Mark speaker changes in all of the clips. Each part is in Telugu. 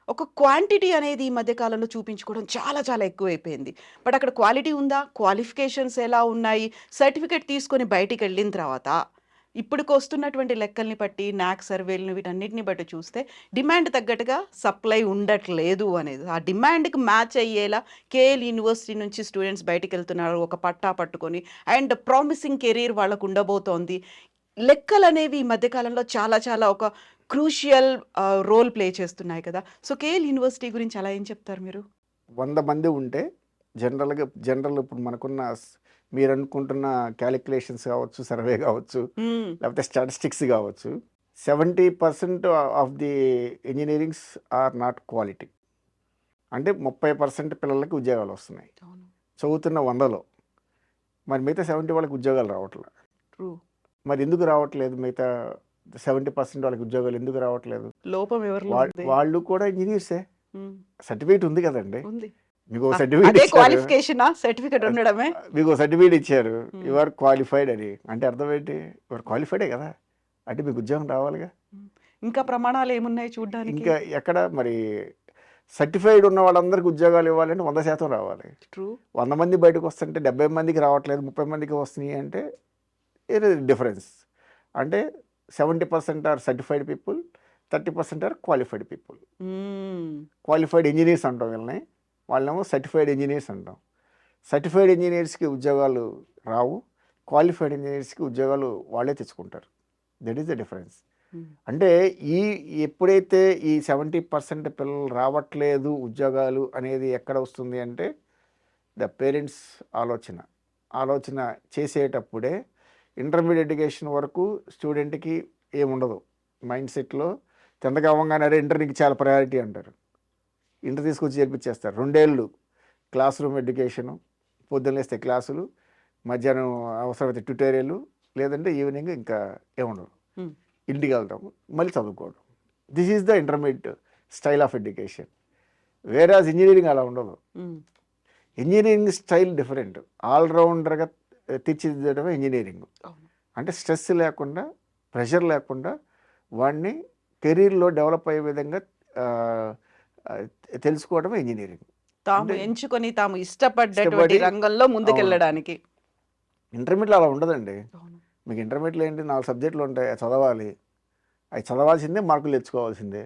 Speaker 1: ఒక క్వాంటిటీ అనేది ఈ మధ్య కాలంలో చూపించుకోవడం చాలా చాలా ఎక్కువైపోయింది. బట్ అక్కడ క్వాలిటీ ఉందా? క్వాలిఫికేషన్స్ ఎలా ఉన్నాయి? సర్టిఫికేట్ తీసుకొని బయటికెళ్ళిన తర్వాత, ఇప్పటికొస్తున్నటువంటి లెక్కల్ని బట్టి, నాక్ సర్వేలని వీటన్నిటిని బట్టి చూస్తే డిమాండ్ తగ్గట్టుగా సప్లై ఉండట్లేదు అనేది. ఆ డిమాండ్‌కి మ్యాచ్ అయ్యేలా కేఎల్ యూనివర్సిటీ నుంచి స్టూడెంట్స్ బయటికెళ్తున్నారు ఒక పట్టా పట్టుకొని. అండ్ ప్రామిసింగ్ కెరీర్ వాళ్ళకు ఉండబోతోంది. లెక్కలనేవి ఈ మధ్య కాలంలో చాలా చాలా ఒక క్రూషియల్ రోల్ ప్లే చేస్తున్నాయి కదా! సో, కేఎల్ యూనివర్సిటీ గురించి అలా ఏం చెప్తారు మీరు?
Speaker 2: 100 మంది ఉంటే జనరల్ ఇప్పుడు మనకున్న మీరనుకుంటున్న క్యాలిక్యులేషన్స్ కావచ్చు, సర్వే కావచ్చు,
Speaker 1: హ్మ్.
Speaker 2: లేకపోతే స్టాటిస్టిక్స్ కావచ్చు. 70% of the engineerings are not quality. అంటే 30% పిల్లలకి ఉద్యోగాలు వస్తున్నాయి.
Speaker 1: అవును.
Speaker 2: చదువుతున్న 100లో. మరి మిగతా 70 వాళ్ళకి ఉద్యోగాలు రావట్లే.
Speaker 1: ట్రూ.
Speaker 2: మరి ఎందుకు రావట్లేదు? మిగతా 70% వాళ్ళకి ఉద్యోగాలు ఎందుకు రావట్లేదు?
Speaker 1: లోపం ఎవరిలో ఉంది?
Speaker 2: వాళ్ళు కూడా ఇంజినీర్సే.
Speaker 1: హ్మ్.
Speaker 2: సర్టిఫికేట్ ఉంది కదండీ!
Speaker 1: ఉంది.
Speaker 2: మీకో సర్టిఫికేట్
Speaker 1: అదే
Speaker 2: ఇచ్చారు.
Speaker 1: క్వాలిఫికేషనా? సర్టిఫికేట్ ఉండడమే?
Speaker 2: మీకో సర్టిఫికేట్ ఇచ్చారు. యూ
Speaker 1: హ్మ్.
Speaker 2: ఆర్ క్వాలిఫైడ్ అని. అంటే అర్థం ఏంటి? యూ ఆర్ క్వాలిఫైడే కదా! అంటే మీకు ఉద్యోగం రావాలిగా.
Speaker 1: హ్మ్. ఇంకా ప్రమాణాలేమున్నాయి చూడ్డానికి?
Speaker 2: ఇంకా ఎక్కడ మరి సర్టిఫైడ్ ఉన్న వాళ్ళందరికీ ఉద్యోగాలు ఇవ్వాలంటే 100% రావాలి.
Speaker 1: ట్రూ.
Speaker 2: 100 మంది బయటకు వస్తుంటే 70 మందికి రావట్లేదు, 30 మందికి వస్తున్నాయి అంటే ఇట్ ఈస్ డిఫరెన్స్. అంటే 70% are certified people, 30% are qualified people.
Speaker 1: Hmm.
Speaker 2: Qualified engineers అంటాం వీళ్ళని. వాళ్ళేమో సర్టిఫైడ్ ఇంజినీర్స్ అంటాం. సర్టిఫైడ్ ఇంజినీర్స్కి ఉద్యోగాలు రావు, క్వాలిఫైడ్ ఇంజినీర్స్కి ఉద్యోగాలు వాళ్ళే తెచ్చుకుంటారు. That is the difference.
Speaker 1: Hmm.
Speaker 2: అంటే ఈ ఎప్పుడైతే ఈ 70% పిల్లలు రావట్లేదు ఉద్యోగాలు అనేది ఎక్కడ వస్తుంది అంటే ద పేరెంట్స్ ఆలోచన ఆలోచన చేసేటప్పుడే ఇంటర్మీడియట్ ఎడ్యుకేషన్ వరకు స్టూడెంట్కి ఏముండదు. మైండ్ సెట్లో తెందగా అవ్వగానే అరే ఇంటర్ నీకు చాలా ప్రయారిటీ అంటారు. ఇంటర్ తీసుకొచ్చి చేర్పించేస్తారు. 2 ఏళ్ళు క్లాస్ రూమ్ ఎడ్యుకేషను, పొద్దున్న లేస్తే క్లాసులు, మధ్యాహ్నం అవసరమైతే ట్యుటోరియల్, లేదంటే ఈవినింగ్ ఇంకా ఏముండదు.
Speaker 1: హ్మ్.
Speaker 2: ఇంటికి వెళ్తాం, మళ్ళీ చదువుకోవడం. This is the intermediate style of education. Whereas engineering అలా ఉండదు.
Speaker 1: హ్మ్.
Speaker 2: Engineering style different. ఆల్రౌండర్గా తీర్చిదిద్దడమే ఇంజనీరింగ్.
Speaker 1: అవును.
Speaker 2: అంటే స్ట్రెస్ లేకుండా, ప్రెషర్ లేకుండా వాడిని కెరీర్లో డెవలప్ అయ్యే విధంగా ఆ, ఆ, తెలుసుకోవడమే ఇంజనీరింగ్.
Speaker 1: తాము
Speaker 2: అంటే
Speaker 1: ఎంచుకొని తాము ఇష్టపడ్డటువంటి
Speaker 2: ఇష్టపడి
Speaker 1: రంగంలో
Speaker 2: అవును.
Speaker 1: ముందుకెళ్ళడానికి.
Speaker 2: ఇంటర్మీడియట్లో అలా ఉండదండి.
Speaker 1: అవును.
Speaker 2: మీకు ఇంటర్మీడియట్లో ఏంటి 4 సబ్జెక్టులు ఉంటాయి, అవి చదవాలి. అవి చదవాల్సిందే, మార్కులు తెచ్చుకోవాల్సిందే.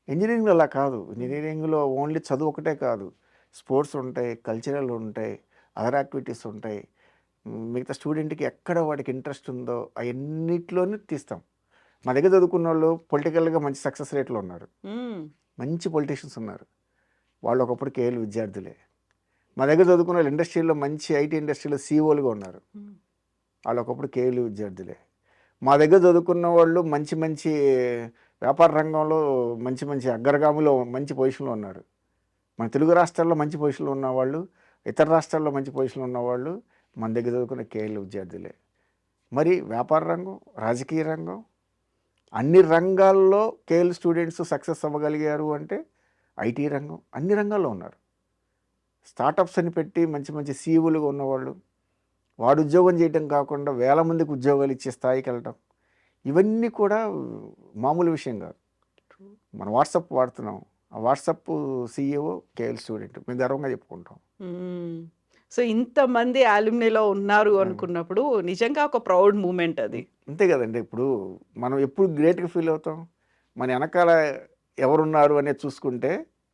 Speaker 2: ఇంజనీరింగ్లో అలా కాదు.
Speaker 1: హ్మ్.
Speaker 2: ఇంజనీరింగ్లో ఓన్లీ చదువు ఒకటే కాదు, స్పోర్ట్స్ ఉంటాయి, కల్చరల్ ఉంటాయి, అదర్ యాక్టివిటీస్ ఉంటాయి. మిగతా స్టూడెంట్కి ఎక్కడ వాడికి ఇంట్రెస్ట్ ఉందో అవన్నిట్లోనూ తీస్తాం. మా దగ్గర చదువుకున్న వాళ్ళు పొలిటికల్గా మంచి సక్సెస్ రేట్లో ఉన్నారు,
Speaker 1: హ్మ్.
Speaker 2: మంచి పొలిటీషియన్స్ ఉన్నారు. వాళ్ళు ఒకప్పుడు కేఎల్ విద్యార్థులే. మా దగ్గర చదువుకున్న వాళ్ళు ఇండస్ట్రీలో మంచి ఐటీ ఇండస్ట్రీలో సీఈఓలుగా ఉన్నారు.
Speaker 1: హ్మ్.
Speaker 2: వాళ్ళు ఒకప్పుడు కేఎల్ విద్యార్థులే. మా దగ్గర చదువుకున్న వాళ్ళు మంచి మంచి వ్యాపార రంగంలో మంచి మంచి అగ్రగామిలో మంచి పొజిషన్లో ఉన్నారు. మన తెలుగు రాష్ట్రాల్లో మంచి పొజిషన్లో ఉన్నవాళ్ళు, ఇతర రాష్ట్రాల్లో మంచి పొజిషన్లో ఉన్నవాళ్ళు మన దగ్గర చదువుకున్న కేఎల్ విద్యార్థులే. మరి వ్యాపార రంగం, రాజకీయ రంగం, అన్ని రంగాల్లో కేఎల్ స్టూడెంట్స్ సక్సెస్ అవ్వగలిగారు అంటే ఐటీ రంగం, అన్ని రంగాల్లో ఉన్నారు. స్టార్టప్స్ అని పెట్టి మంచి మంచి సీఈఓలుగా ఉన్నవాళ్ళు, వాడు ఉద్యోగం చేయటం కాకుండా వేల మందికి ఉద్యోగాలు ఇచ్చే స్థాయికి వెళ్ళటం, ఇవన్నీ కూడా మామూలు విషయం కాదు.
Speaker 1: ట్రూ.
Speaker 2: మనం వాట్సాప్ వాడుతున్నాం, ఆ వాట్సాప్ సీఈఓ కేఎల్ స్టూడెంట్, మేము గర్వంగా చెప్పుకుంటాం.
Speaker 1: హ్మ్. సో, ఇంతమంది అలుమ్నిలో ఉన్నారు
Speaker 2: ఆ,
Speaker 1: అనుకున్నప్పుడు నిజంగా ఒక ప్రౌడ్ మూమెంట్ అది.
Speaker 2: అంతే కదండి. ఇప్పుడు మనం ఎప్పుడు గ్రేట్గా ఫీల్ అవుతాం, మన వెనకాల ఎవరున్నారు అనేది చూసుకుంటే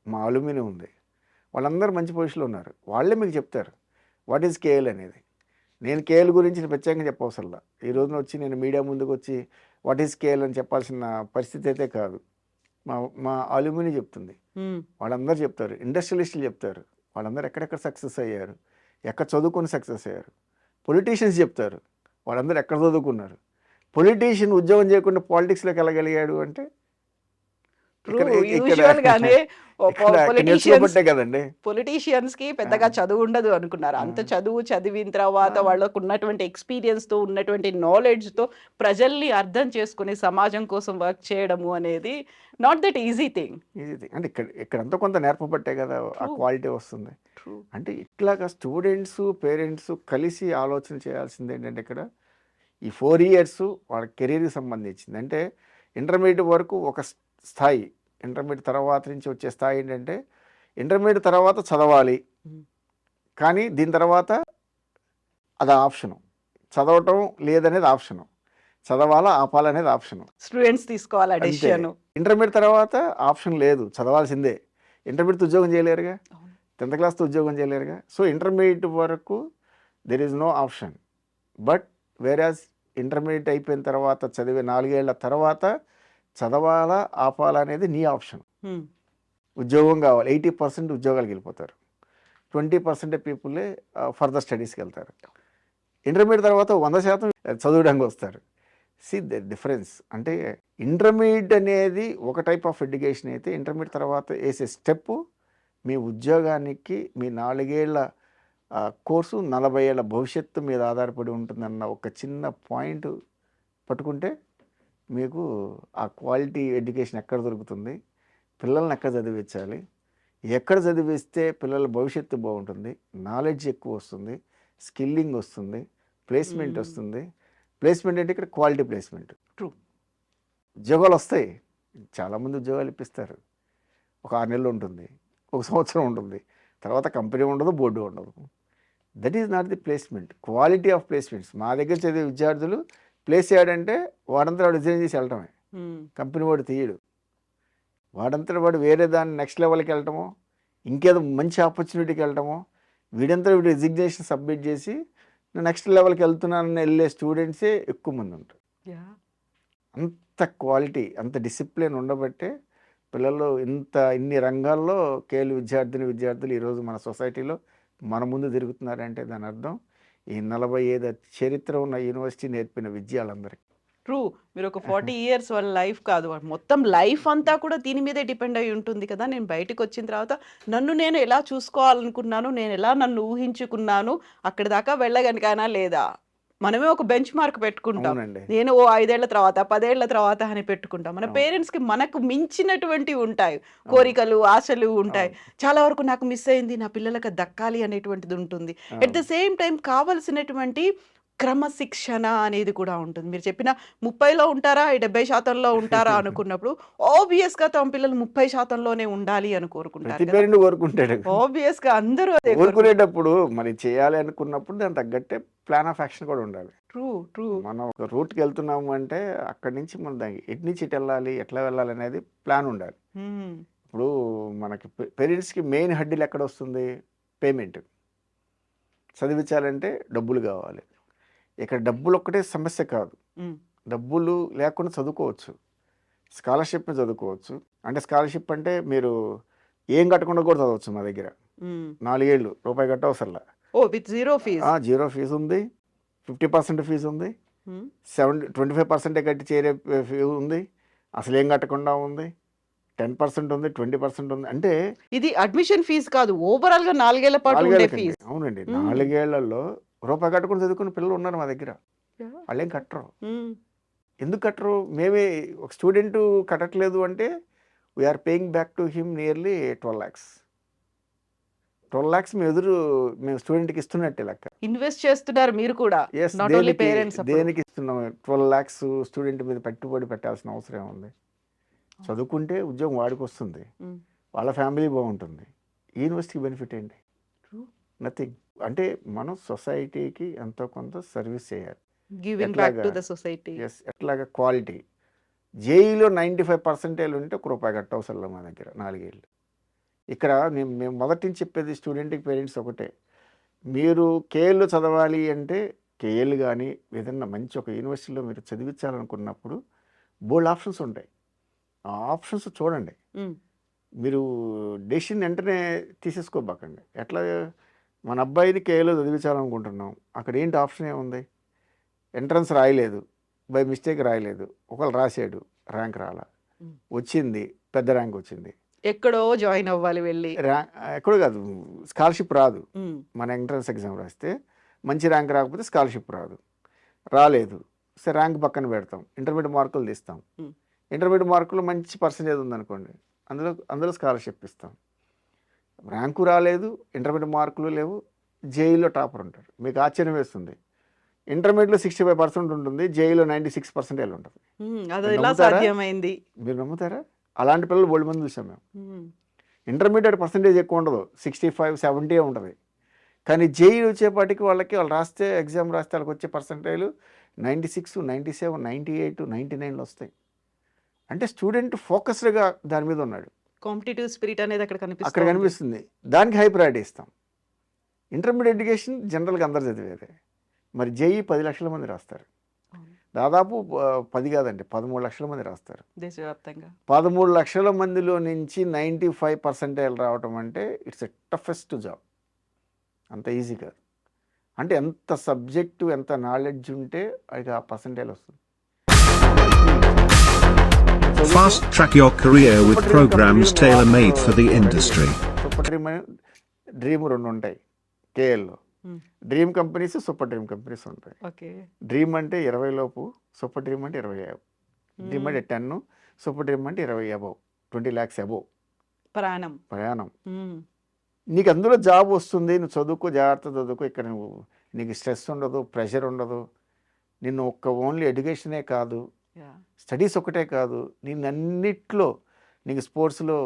Speaker 2: మా అలుమిని ఉంది. వాళ్ళందరూ మంచి పొజిషన్లో ఉన్నారు. వాళ్ళే మీకు చెప్తారు వాట్ ఈజ్ కేఎల్ అనేది. నేను కేఎల్ గురించి ప్రత్యేకంగా చెప్పవసరంలా. ఈ రోజున వచ్చి నేను మీడియా ముందుకు వచ్చి వాట్ ఈజ్ కేఎల్ అని చెప్పాల్సిన పరిస్థితి అయితే కాదు. మా మా అలుమిని చెప్తుంది.
Speaker 1: హ్మ్.
Speaker 2: వాళ్ళందరూ చెప్తారు, ఇండస్ట్రియలిస్టులు చెప్తారు, వాళ్ళందరూ ఎక్కడెక్కడ సక్సెస్ అయ్యారు, ఎక్కడ చదువుకొని సక్సెస్ అయ్యారు. పొలిటీషియన్స్ చెప్తారు, వాళ్ళందరూ ఎక్కడ చదువుకున్నారు. పొలిటీషియన్ ఉద్యోగం చేయకుండా పాలిటిక్స్లోకి వెళ్ళగలిగాడు అంటే
Speaker 1: ట్రూ.
Speaker 2: ఇక్కడ ఇక్కడ
Speaker 1: యూజువల్‌గానే ఓ
Speaker 2: ఇక్కడ
Speaker 1: పొలిటీషియన్స్
Speaker 2: నేర్చుకోబట్టే కదండి.
Speaker 1: పొలిటీషియన్స్‌కి
Speaker 2: ఆ,
Speaker 1: పెద్దగా చదువుండదు అనుకున్నారు.
Speaker 2: ఆ,
Speaker 1: అంత చదువు చదివిన
Speaker 2: ఆ,
Speaker 1: తర్వాత వాళ్ళకున్నటువంటి ఎక్స్‌పీరియన్స్‌తో, ఉన్నటువంటి నాలెడ్జ్‌తో ప్రజల్ని అర్థం చేసుకొని సమాజం కోసం వర్క్ చేయడము అనేది నాట్ దట్ ఈజీ థింగ్.
Speaker 2: ఇది అంటే ఇక్కడంతా కొంత నేర్పబట్టే కదా ఆ
Speaker 1: ట్రూ.
Speaker 2: క్వాలిటీ వస్తుంది.
Speaker 1: ట్రూ.
Speaker 2: అంటే ఇట్లాగా స్టూడెంట్స్, పేరెంట్స్ కలిసి ఆలోచన చేయాల్సింది ఏంటంటే ఇక్కడ ఈ 4 ఇయర్స్ వాళ్ళ కెరీర్కి సంబంధించింది. అంటే ఇంటర్మీడియట్ వరకు ఒక స్థాయి, ఇంటర్మీడియట్ తర్వాత నుంచి వచ్చే స్థాయి ఏంటంటే ఇంటర్మీడియట్ తర్వాత చదవాలి,
Speaker 1: ఉమ్.
Speaker 2: కానీ దీని తర్వాత అది ఆప్షను. చదవటం లేదనేది ఆప్షను. చదవాలా ఆపాలనేది ఆప్షను.
Speaker 1: స్టూడెంట్స్ తీసుకోవాలి
Speaker 2: అంతే.
Speaker 1: డెసిషన్.
Speaker 2: ఇంటర్మీడియట్ తర్వాత ఆప్షన్ లేదు, చదవాల్సిందే. ఇంటర్మీడియట్ ఉద్యోగం చేయలేరుగా, 10th క్లాస్తో ఉద్యోగం చేయలేరుగా. సో ఇంటర్మీడియట్ వరకు there is no option. But whereas intermediate అయిపోయిన తర్వాత చదివే 4 ఏళ్ల తర్వాత చదవాలా ఆపాలా అనేది నీ ఆప్షన్. ఉద్యోగం కావాలి, 80% ఉద్యోగాలకు వెళ్ళిపోతారు, 20% పీపులే ఫర్దర్ స్టడీస్కి వెళ్తారు. ఇంటర్మీడియట్ తర్వాత 100% చదవడానికి వస్తారు. See the difference. అంటే ఇంటర్మీడియట్ అనేది ఒక టైప్ ఆఫ్ ఎడ్యుకేషన్ అయితే, ఇంటర్మీడియట్ తర్వాత వేసే స్టెప్ మీ ఉద్యోగానికి, మీ 4 ఏళ్ల కోర్సు 40 ఏళ్ల భవిష్యత్తు మీద ఆధారపడి ఉంటుందన్న ఒక చిన్న పాయింట్ పట్టుకుంటే మీకు ఆ క్వాలిటీ ఎడ్యుకేషన్ ఎక్కడ దొరుకుతుంది, పిల్లల్ని ఎక్కడ చదివించాలి, ఎక్కడ చదివిస్తే పిల్లల భవిష్యత్తు బాగుంటుంది, నాలెడ్జ్ ఎక్కువ వస్తుంది, స్కిల్లింగ్ వస్తుంది, ప్లేస్మెంట్ వస్తుంది. ప్లేస్మెంట్ అంటే ఇక్కడ క్వాలిటీ ప్లేస్మెంట్.
Speaker 1: ట్రూ.
Speaker 2: ఉద్యోగాలు వస్తాయి, చాలామంది ఉద్యోగాలు ఇప్పిస్తారు. ఒక 6 నెలలు ఉంటుంది, 1 సంవత్సరం ఉంటుంది, తర్వాత కంపెనీ ఉండదు, బోర్డు ఉండదు. That is not the placement. Quality of placements. మా దగ్గర చదివే విద్యార్థులు ప్లేస్ చేయడంటే వాడంతా వాడు రిజైన్ చేసి వెళ్ళటమే. కంపెనీ వాడు తీయడు. వాడంతా వాడు వేరే దాన్ని నెక్స్ట్ లెవెల్కి వెళ్ళటమో, ఇంకేదో మంచి ఆపర్చునిటీకి వెళ్ళటమో, వీడంతా వీడు రిజిగ్నేషన్ సబ్మిట్ చేసి నెక్స్ట్ లెవెల్కి వెళ్తున్నానని వెళ్ళే స్టూడెంట్సే ఎక్కువ మంది ఉంటారు. అంత క్వాలిటీ, అంత డిసిప్లిన్ ఉండబట్టే పిల్లలు ఇన్ని రంగాల్లో కేలు విద్యార్థులు ఈరోజు మన సొసైటీలో మన ముందు తిరుగుతున్నారంటే దాని అర్థం ఈ 45 చరిత్ర ఉన్న యూనివర్సిటీ నేర్పిన విద్యాలందరికీ.
Speaker 1: ట్రూ. మీరు ఒక 40 ఇయర్స్ వాళ్ళ లైఫ్ కాదు, మొత్తం లైఫ్ అంతా కూడా దీని మీదే డిపెండ్ అయి ఉంటుంది కదా. నేను బయటకు వచ్చిన తర్వాత నన్ను నేను ఎలా చూసుకోవాలనుకున్నాను, నేను ఎలా నన్ను ఊహించుకున్నాను, అక్కడి దాకా వెళ్ళగలిగానా లేదా, మనమే ఒక బెంచ్ మార్క్ పెట్టుకుంటాం.
Speaker 2: అవునండి.
Speaker 1: నేను 5 ఏళ్ల తర్వాత 10 ఏళ్ల తర్వాత అని పెట్టుకుంటాం. మన పేరెంట్స్కి మనకు మించినటువంటివి ఉంటాయి, కోరికలు, ఆశలు ఉంటాయి. చాలా వరకు నాకు మిస్ అయింది, నా పిల్లలకు దక్కాలి అనేటువంటిది ఉంటుంది. ఎట్ ద సేమ్ టైం కావలసినటువంటి క్రమశిక్షణ అనేది కూడా ఉంటుంది. మీరు చెప్పిన 30లో ఉంటారా, 70% ఉంటారా అనుకున్నప్పుడు ఆబ్వియస్గా తమ పిల్లలు 30%లోనే ఉండాలి అని కోరుకుంటారు.
Speaker 2: ప్రతి పేరెంట్ కోరుకుంటాడు.
Speaker 1: ఆబ్వియస్గా అందరూ అదే
Speaker 2: కోరుకునేటప్పుడు మరి చేయాలి అనుకున్నప్పుడు దాని తగ్గట్టే ప్లాన్ ఆఫ్ యాక్షన్ కూడా ఉండాలి.
Speaker 1: True true.
Speaker 2: మనం ఒక రూట్కి వెళ్తున్నాము అంటే అక్కడి నుంచి మనం దానికి ఎటు నుంచి ఇటు వెళ్ళాలి, ఎట్లా వెళ్ళాలి అనేది ప్లాన్ ఉండాలి. ఇప్పుడు మనకి పేరెంట్స్కి మెయిన్ హడ్డీలు ఎక్కడ వస్తుంది? పేమెంట్. చదివించాలంటే డబ్బులు కావాలి. ఇక్కడ డబ్బులు ఒక్కటే సమస్య కాదు, డబ్బులు లేకుండా చదువుకోవచ్చు, స్కాలర్షిప్ చదువుకోవచ్చు. అంటే స్కాలర్షిప్ అంటే మీరు ఏం కట్టకుండా కూడా చదవచ్చు. మా దగ్గర 4 ఏళ్ళు రూపాయి కట్టవసరలా.
Speaker 1: With zero fee.
Speaker 2: Zero fee ఉంది, 50% ఫీజు ఉంది, 25% కట్టి చేరే ఫీజు ఉంది, అసలు ఏం కట్టకుండా ఉంది, 10% ఉంది, 20% ఉంది. అంటే
Speaker 1: ఇది అడ్మిషన్ ఫీజు కాదు, ఓవరాల్ గా 4 ఏళ్ల పాటు ఉండే ఫీజు.
Speaker 2: అవునండి. 4 ఏళ్లలో రూపాయి కట్టుకుని చదువుకున్న పిల్లలు ఉన్నారు మా దగ్గర. వాళ్ళు ఏం కట్టరు. ఎందుకు కట్టరు? మేమే ఒక స్టూడెంట్ కట్టట్లేదు అంటే we are paying back to him nearly 12 lakhs. 12 lakhs మేము స్టూడెంట్కి ఇస్తున్నట్టే లెక్క.
Speaker 1: ఇన్వెస్ట్ చేస్తున్నారు మీరు కూడా. Not only parents.
Speaker 2: దేనికి ఇస్తున్నాం? 12 lakhs స్టూడెంట్ మీద పెట్టుబడి పెట్టాల్సిన అవసరం ఉంది. చదువుకుంటే ఉద్యోగం వాడికి వస్తుంది, వాళ్ళ ఫ్యామిలీ బాగుంటుంది, యూనివర్సిటీకి బెనిఫిట్ ఏంటి? నథింగ్. అంటే మనం సొసైటీకి ఎంతో కొంత సర్వీస్ చేయాలి.
Speaker 1: Giving back to the society.
Speaker 2: Yes. ఎట్లాగా క్వాలిటీ. జేఈలో 95% ఉంటే ₹1 కట్టవసరం మా దగ్గర 4 ఏళ్ళు. ఇక్కడ మేము మొదటి నుంచి చెప్పేది స్టూడెంట్కి పేరెంట్స్ ఒకటే, మీరు కేఎల్లో చదవాలి అంటే కేఎల్ కానీ ఏదన్నా మంచి ఒక యూనివర్సిటీలో మీరు చదివించాలనుకున్నప్పుడు బోల్డ్ ఆప్షన్స్ ఉంటాయి. ఆ ఆప్షన్స్ చూడండి. మీరు డెసిషన్ వెంటనే తీసేసుకోబాకండి. ఎట్లా మన అబ్బాయిని కేఏలో చదివించాలనుకుంటున్నాం, అక్కడ ఏంటి ఆప్షన్ ఏముంది? ఎంట్రన్స్ రాయలేదు, బై మిస్టేక్ రాయలేదు, ఒకళ్ళు రాసాడు, ర్యాంక్ రాలా, వచ్చింది, పెద్ద ర్యాంక్ వచ్చింది,
Speaker 1: ఎక్కడో జాయిన్ అవ్వాలి వెళ్ళి.
Speaker 2: ఎక్కడో కాదు, స్కాలర్షిప్ రాదు. మన ఎంట్రన్స్ ఎగ్జామ్ రాస్తే మంచి ర్యాంక్ రాకపోతే స్కాలర్షిప్ రాలేదు, సరే ర్యాంక్ పక్కన పెడతాం, ఇంటర్మీడియట్ మార్కులు తీస్తాం. ఇంటర్మీడియట్ మార్కులు మంచి పర్సెంటేజ్ ఉందనుకోండి, అందులో స్కాలర్షిప్ ఇస్తాం. ర్యాంకు రాలేదు, ఇంటర్మీడియట్ మార్కులు లేవు, జేఈలో టాపర్ ఉంటారు. మీకు ఆశ్చర్యం వేస్తుంది, ఇంటర్మీడియట్లో 65% ఉంటుంది, జేఈలో 96% ఉంటుంది.
Speaker 1: అది ఎలా సాధ్యమైంది?
Speaker 2: మీరు నమ్ముతారా? అలాంటి పిల్లలు బోల్డ్ మంది చూసాం మేము. ఇంటర్మీడియట్ పర్సంటేజ్ ఎక్కువ ఉండదు, 65, 70 ఉంటుంది. కానీ జేఈ వచ్చేపాటికి వాళ్ళు రాస్తే ఎగ్జామ్ రాస్తే వాళ్ళకి వచ్చే పర్సంటేజ్లు 96, 97, 98, 99 వస్తాయి. అంటే స్టూడెంట్ ఫోకస్డ్గా దాని మీద ఉన్నాడు,
Speaker 1: కాంపిటేటివ్ స్పిరిట్ అనేది అక్కడ
Speaker 2: అక్కడ కనిపిస్తుంది. దానికి హై ప్రయారిటీ ఇస్తాం. ఇంటర్మీడియట్ ఎడ్యుకేషన్ జనరల్గా అందరు చదివేదే. మరి జేఈ 10 లక్షల మంది రాస్తారు, దాదాపు 10 కాదండి 13 లక్షల మంది రాస్తారు.
Speaker 1: దేశవ్యాప్తంగా
Speaker 2: 13 లక్షల మందిలో నుంచి 95% రావటం అంటే ఇట్స్ ఎ టఫెస్ట్ జాబ్, అంత ఈజీ కాదు. అంటే ఎంత సబ్జెక్టు ఎంత నాలెడ్జ్ ఉంటే అది ఆ పర్సంటేజ్ వస్తుంది.
Speaker 3: Fast track your career with programs tailor-made for the industry.
Speaker 2: Super dream అని డ్రీమ్ 2 ఉంటాయి కేఎల్లో. Dream companies, super dream companies ఉంటాయి.
Speaker 1: ఓకే.
Speaker 2: డ్రీమ్ అంటే 20 లోపు, సూపర్ డ్రీమ్ అంటే 20 అబవ్. డ్రీమ్ అంటే 10, సూపర్ డ్రీమ్ అంటే 20 అబవ్, 20 lakhs అబవ్ ప్రయాణం. నీకు అందులో జాబ్ వస్తుంది, నువ్వు చదువుకో, జాగ్రత్త చదువుకో. ఇక్కడ నువ్వు నీకు స్ట్రెస్ ఉండదు, ప్రెషర్ ఉండదు. నిన్ను ఓన్లీ ఎడ్యుకేషనే కాదు, స్టడీస్ ఒకటే కాదు, నేను అన్నిట్లో నీకు స్పోర్ట్స్లో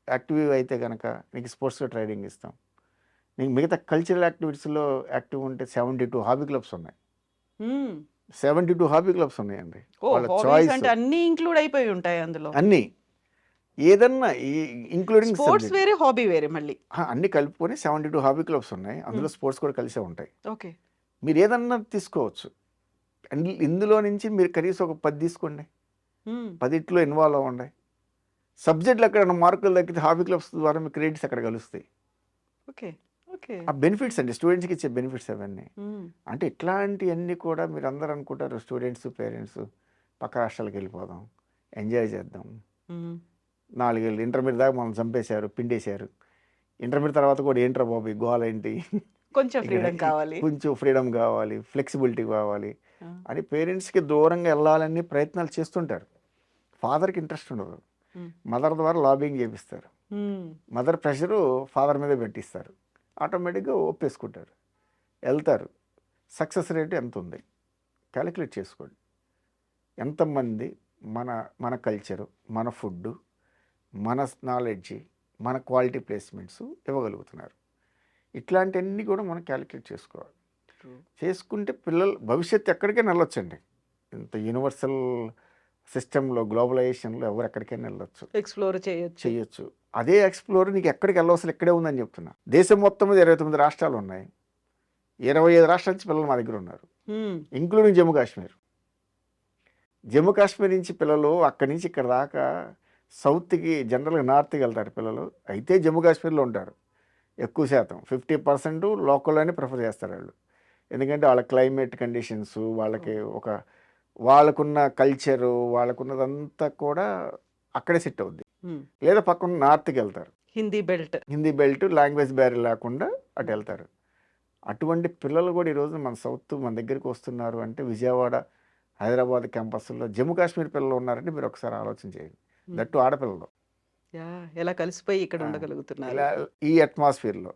Speaker 2: యాక్టివ్ అయితే కనుక నీకు స్పోర్ట్స్లో ట్రైనింగ్ ఇస్తాం. నీకు మిగతా కల్చరల్ యాక్టివిటీస్లో యాక్టివ్ ఉంటే 72 హాబీ క్లబ్స్ ఉన్నాయి. 72 హాబీ క్లబ్స్ ఉన్నాయండి. వాళ్ళ చాయిస్
Speaker 1: అంటే అన్ని ఇంక్లూడ్ అయిపోయి ఉంటాయి అందులో.
Speaker 2: అన్నీ ఏదన్నా ఇంక్లూడింగ్
Speaker 1: స్పోర్ట్స్ వేరే, హాబీ వేరే, మళ్ళీ
Speaker 2: అన్ని కలుపుకొని 72 హాబీ క్లబ్స్ ఉన్నాయి. అందులో స్పోర్ట్స్ కూడా కలిసే ఉంటాయి.
Speaker 1: ఓకే.
Speaker 2: మీరు ఏదన్నా తీసుకోవచ్చు. ఇందులో నుంచి మీరు కనీసం ఒక 10 తీసుకోండి, 10 ఇన్వాల్వ్ అవ్వండి. సబ్జెక్టులు ఎక్కడైనా మార్కులు తగ్గితే హాబీ క్లబ్స్ ద్వారా మీ క్రెడిట్స్ అక్కడ కలుస్తాయి.
Speaker 1: ఓకే. ఓకే.
Speaker 2: ఆ బెనిఫిట్స్ అండి, స్టూడెంట్స్కి ఇచ్చే బెనిఫిట్స్ అవన్నీ. అంటే ఇట్లాంటివన్నీ కూడా మీరు అందరూ అనుకుంటారు స్టూడెంట్స్ పేరెంట్స్ పక్క రాష్ట్రాలకు వెళ్ళిపోదాం, ఎంజాయ్ చేద్దాం. 4 ఏళ్ళు ఇంటర్మీడియట్ దాకా మనం చంపేశారు, పిండేశారు. ఇంటర్మీడియట్ తర్వాత కూడా ఏంట్రా బాబు ఈ గోల ఏంటి,
Speaker 1: కొంచెం ఫ్రీడమ్ కావాలి,
Speaker 2: కొంచెం ఫ్రీడమ్ కావాలి, ఫ్లెక్సిబిలిటీ కావాలి అని పేరెంట్స్కి దూరంగా వెళ్ళాలని ప్రయత్నాలు చేస్తుంటారు. ఫాదర్కి ఇంట్రెస్ట్ ఉండదు, మదర్ ద్వారా లాబింగ్ చేపిస్తారు. మదర్ ప్రెషరు ఫాదర్ మీద పెట్టిస్తారు, ఆటోమేటిక్గా ఒప్పేసుకుంటారు, వెళ్తారు. సక్సెస్ రేట్ ఎంత ఉంది క్యాలిక్యులేట్ చేసుకోండి. ఎంతమంది మన కల్చరు, మన ఫుడ్, మన నాలెడ్జి, మన క్వాలిటీ ప్లేస్మెంట్స్ ఇవ్వగలుగుతున్నారు. ఇట్లాంటివన్నీ కూడా మనం క్యాలిక్యులేట్ చేసుకోవాలి. చేసుకుంటే పిల్లలు భవిష్యత్తు ఎక్కడికైనా వెళ్ళొచ్చండి. ఇంత యూనివర్సల్ సిస్టంలో, గ్లోబలైజేషన్లో ఎవరు ఎక్కడికైనా వెళ్ళొచ్చు,
Speaker 1: ఎక్స్ప్లోర్ చేయొచ్చు.
Speaker 2: అదే ఎక్స్ప్లోర్ నీకు ఎక్కడికి వెళ్ళవలసిన ఇక్కడే ఉందని చెప్తున్నా. దేశం మొత్తం మీద 29 రాష్ట్రాలు ఉన్నాయి. 25 రాష్ట్రాల నుంచి పిల్లలు మా దగ్గర ఉన్నారు, ఇంక్లూడింగ్ జమ్మూ కాశ్మీర్. జమ్మూ కాశ్మీర్ నుంచి పిల్లలు అక్కడి నుంచి ఇక్కడ దాకా సౌత్కి, జనరల్గా నార్త్కి వెళ్తారు పిల్లలు. అయితే జమ్మూ కాశ్మీర్లో ఉంటారు ఎక్కువ శాతం, 50% లోకల్లోనే ప్రిఫర్ చేస్తారు వాళ్ళు. ఎందుకంటే వాళ్ళ క్లైమేట్ కండిషన్స్, వాళ్ళకున్న కల్చరు, వాళ్ళకున్నదంతా కూడా అక్కడే సెట్ అవుద్ది. లేదా పక్కన నార్త్కి వెళ్తారు, హిందీ బెల్ట్ లాంగ్వేజ్ బ్యారియర్ లేకుండా అటు వెళ్తారు. అటువంటి పిల్లలు కూడా ఈరోజు మన దగ్గరికి వస్తున్నారు అంటే విజయవాడ, హైదరాబాద్ క్యాంపస్లో జమ్మూ కాశ్మీర్ పిల్లలు ఉన్నారంటే మీరు ఒకసారి ఆలోచన చేయండి. దట్టు ఆడపిల్లలు
Speaker 1: ఎలా కలిసిపోయి ఇక్కడ ఉండగలుగుతున్నారు
Speaker 2: ఈ అట్మాస్ఫియర్లో.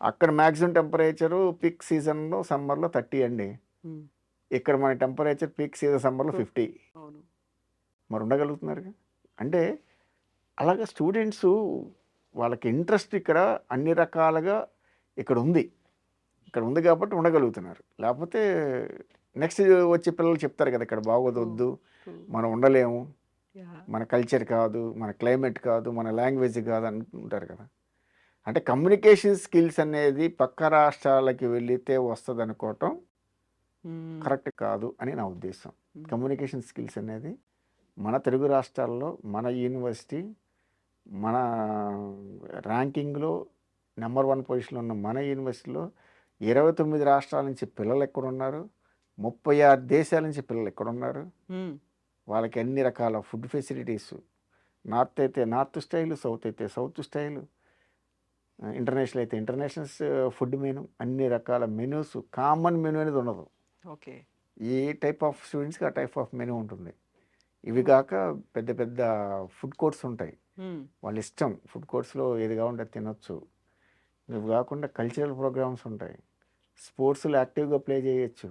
Speaker 2: అక్కడ మ్యాక్సిమం టెంపరేచరు పీక్ సీజన్లో సమ్మర్లో 30 అండి. ఇక్కడ మన టెంపరేచర్ పీక్ సీజన్ సమ్మర్లో 50. మరి ఉండగలుగుతున్నారు అంటే అలాగే స్టూడెంట్స్ వాళ్ళకి ఇంట్రెస్ట్ ఇక్కడ అన్ని రకాలుగా ఇక్కడ ఉంది కాబట్టి ఉండగలుగుతున్నారు. లేకపోతే నెక్స్ట్ వచ్చే పిల్లలు చెప్తారు కదా ఇక్కడ బాగోదొద్దు, మనం ఉండలేము, మన కల్చర్ కాదు, మన క్లైమేట్ కాదు, మన లాంగ్వేజ్ కాదు అనుకుంటారు కదా. అంటే కమ్యూనికేషన్ స్కిల్స్ అనేది పక్క రాష్ట్రాలకి వెళితే వస్తుంది అనుకోవటం కరెక్ట్ కాదు అని నా ఉద్దేశం. కమ్యూనికేషన్ స్కిల్స్ అనేది మన తెలుగు రాష్ట్రాల్లో, మన యూనివర్సిటీ, మన ర్యాంకింగ్లో నెంబర్ 1 పొజిషన్లో ఉన్న మన యూనివర్సిటీలో 29 రాష్ట్రాల నుంచి పిల్లలు ఎక్కడున్నారు, 36 దేశాల నుంచి పిల్లలు ఎక్కడున్నారు. వాళ్ళకి అన్ని రకాల ఫుడ్ ఫెసిలిటీస్, నార్త్ అయితే నార్త్ స్టైలు, సౌత్ అయితే సౌత్ స్టైలు, ఇంటర్నేషనల్ అయితే ఇంటర్నేషనల్ ఫుడ్ మెనూ, అన్ని రకాల మెనూస్. కామన్ మెనూ అనేది ఉండదు.
Speaker 1: ఓకే.
Speaker 2: ఏ టైప్ ఆఫ్ స్టూడెంట్స్కి ఆ టైప్ ఆఫ్ మెనూ ఉంటుంది. ఇవి కాక పెద్ద పెద్ద ఫుడ్ కోర్ట్స్ ఉంటాయి, వాళ్ళ ఇష్టం. ఫుడ్ కోర్ట్స్లో ఏది కావాలంటే తినొచ్చు. ఇవి కాకుండా కల్చరల్ ప్రోగ్రామ్స్ ఉంటాయి, స్పోర్ట్స్లో యాక్టివ్గా ప్లే చేయొచ్చు.